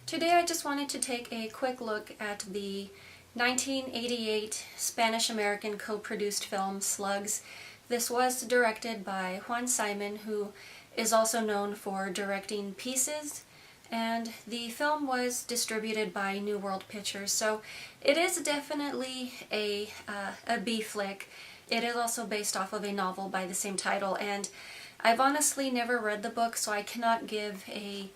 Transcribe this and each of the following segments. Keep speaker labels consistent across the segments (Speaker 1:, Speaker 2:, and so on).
Speaker 1: Today I just wanted to take a quick look at the 1988 Spanish-American co-produced film Slugs. This was directed by Juan Simon, who is also known for directing Pieces, and the film was distributed by New World Pictures, so it is definitely a B flick. It is also based off of a novel by the same title, and I've honestly never read the book, so I cannot give a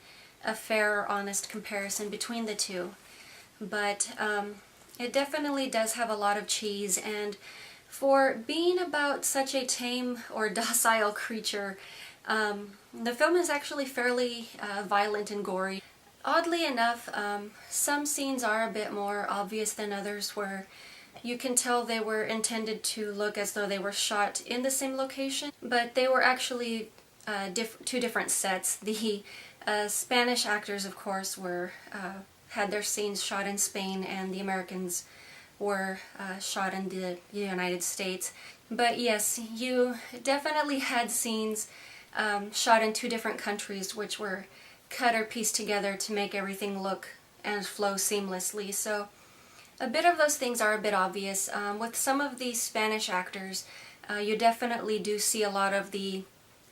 Speaker 1: fair or honest comparison between the two. But it definitely does have a lot of cheese, and for being about such a tame or docile creature, the film is actually fairly violent and gory. Oddly enough, some scenes are a bit more obvious than others, where you can tell they were intended to look as though they were shot in the same location, but they were actually two different sets. The Spanish actors, of course, had their scenes shot in Spain, and the Americans were shot in the United States. But yes, you definitely had scenes shot in two different countries, which were cut or pieced together to make everything look and flow seamlessly. So a bit of those things are a bit obvious. With some of the Spanish actors, you definitely do see a lot of the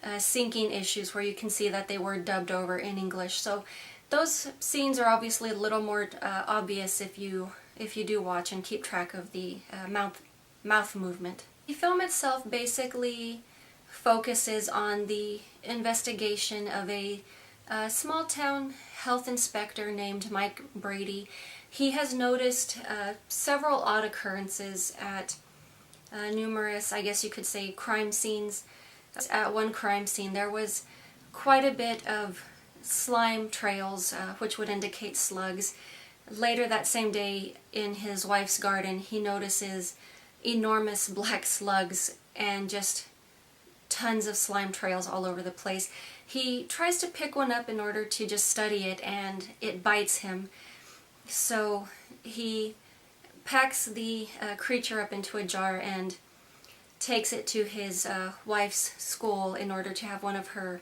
Speaker 1: syncing issues, where you can see that they were dubbed over in English. So those scenes are obviously a little more obvious if you do watch and keep track of the mouth movement. The film itself basically focuses on the investigation of a small town health inspector named Mike Brady. He has noticed several odd occurrences at numerous, I guess you could say, crime scenes. At one crime scene, there was quite a bit of slime trails, which would indicate slugs. Later that same day, in his wife's garden, he notices enormous black slugs and just tons of slime trails all over the place. He tries to pick one up in order to just study it, and it bites him. So he packs the creature up into a jar and takes it to his wife's school in order to have one of her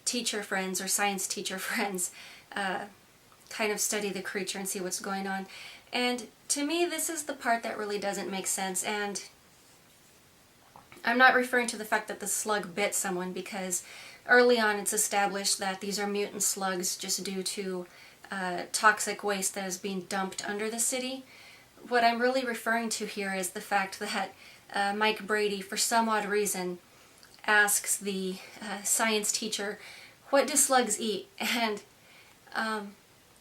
Speaker 1: teacher friends or science teacher friends kind of study the creature and see what's going on. And to me, this is the part that really doesn't make sense. And I'm not referring to the fact that the slug bit someone, because early on it's established that these are mutant slugs just due to toxic waste that is being dumped under the city. What I'm really referring to here is the fact that Mike Brady, for some odd reason, asks the science teacher, "What do slugs eat?" And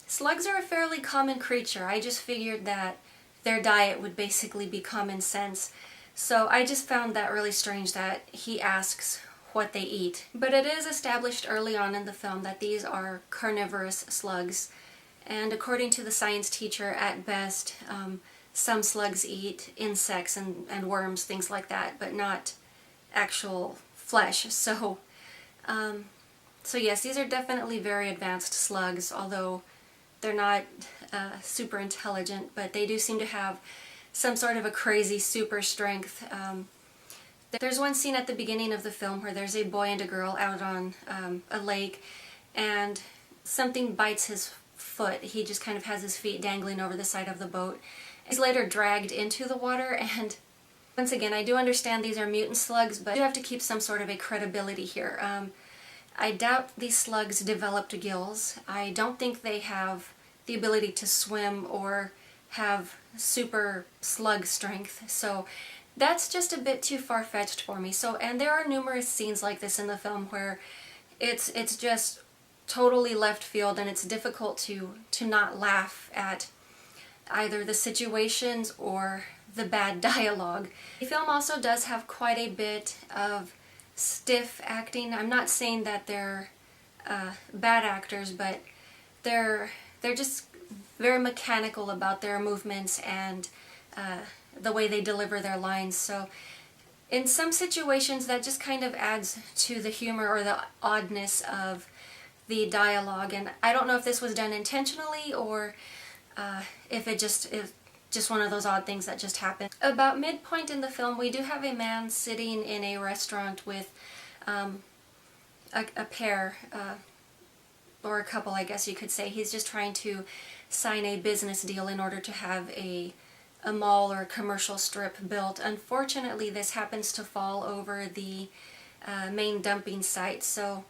Speaker 1: slugs are a fairly common creature. I just figured that their diet would basically be common sense. So I just found that really strange that he asks what they eat. But it is established early on in the film that these are carnivorous slugs. And according to the science teacher, at best, some slugs eat insects and worms, things like that, but not actual flesh. So yes, these are definitely very advanced slugs, although they're not super intelligent, but they do seem to have some sort of a crazy super strength. There's one scene at the beginning of the film where there's a boy and a girl out on a lake, and something bites his foot. He just kind of has his feet dangling over the side of the boat. He's later dragged into the water, and once again, I do understand these are mutant slugs, but you have to keep some sort of a credibility here. I doubt these slugs developed gills. I don't think they have the ability to swim or have super slug strength, so that's just a bit too far-fetched for me. And there are numerous scenes like this in the film where it's just totally left field, and it's difficult to not laugh at either the situations or the bad dialogue. The film also does have quite a bit of stiff acting. I'm not saying that they're bad actors, but they're just very mechanical about their movements and the way they deliver their lines. So in some situations that just kind of adds to the humor or the oddness of the dialogue, and I don't know if this was done intentionally or if it just is just one of those odd things that just happened. About midpoint in the film, we do have a man sitting in a restaurant with a pair, or a couple, I guess you could say. He's just trying to sign a business deal in order to have a mall or commercial strip built. Unfortunately, this happens to fall over the main dumping site, so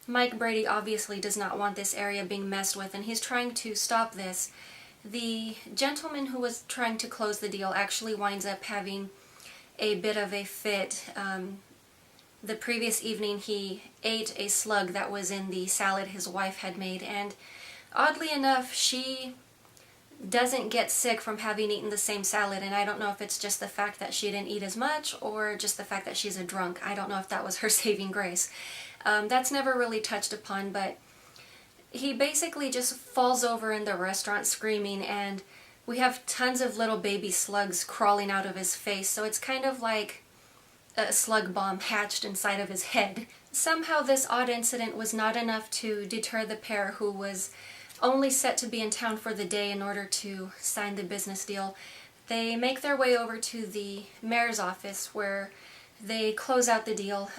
Speaker 1: Mike Brady obviously does not want this area being messed with, and he's trying to stop this. The gentleman who was trying to close the deal actually winds up having a bit of a fit. The previous evening he ate a slug that was in the salad his wife had made, and oddly enough, she doesn't get sick from having eaten the same salad, and I don't know if it's just the fact that she didn't eat as much or just the fact that she's a drunk. I don't know if that was her saving grace. That's never really touched upon, but he basically just falls over in the restaurant screaming, and we have tons of little baby slugs crawling out of his face, so it's kind of like a slug bomb hatched inside of his head. Somehow this odd incident was not enough to deter the pair, who was only set to be in town for the day in order to sign the business deal. They make their way over to the mayor's office where they close out the deal.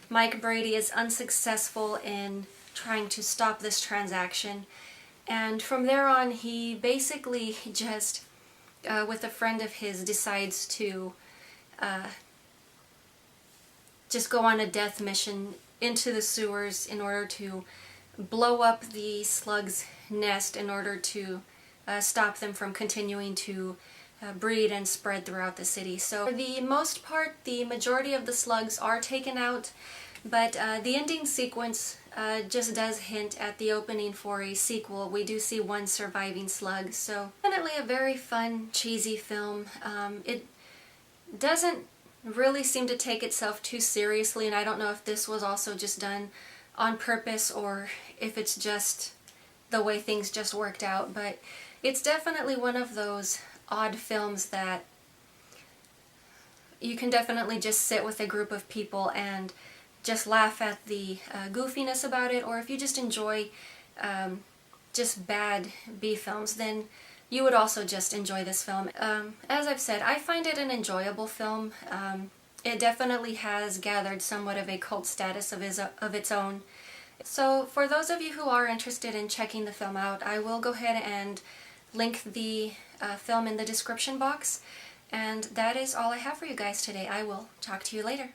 Speaker 1: Mike Brady is unsuccessful in trying to stop this transaction, and from there on he basically just, with a friend of his, decides to just go on a death mission into the sewers in order to blow up the slug's nest in order to stop them from continuing to breed and spread throughout the city. So for the most part, the majority of the slugs are taken out, but the ending sequence just does hint at the opening for a sequel. We do see one surviving slug, so definitely a very fun, cheesy film. It doesn't really seem to take itself too seriously, and I don't know if this was also just done on purpose or if it's just the way things just worked out, but it's definitely one of those odd films that you can definitely just sit with a group of people and just laugh at the goofiness about it, or if you just enjoy just bad B films, then you would also just enjoy this film. As I've said, I find it an enjoyable film. It definitely has gathered somewhat of a cult status of its own. So for those of you who are interested in checking the film out, I will go ahead and link the film in the description box. And that is all I have for you guys today. I will talk to you later.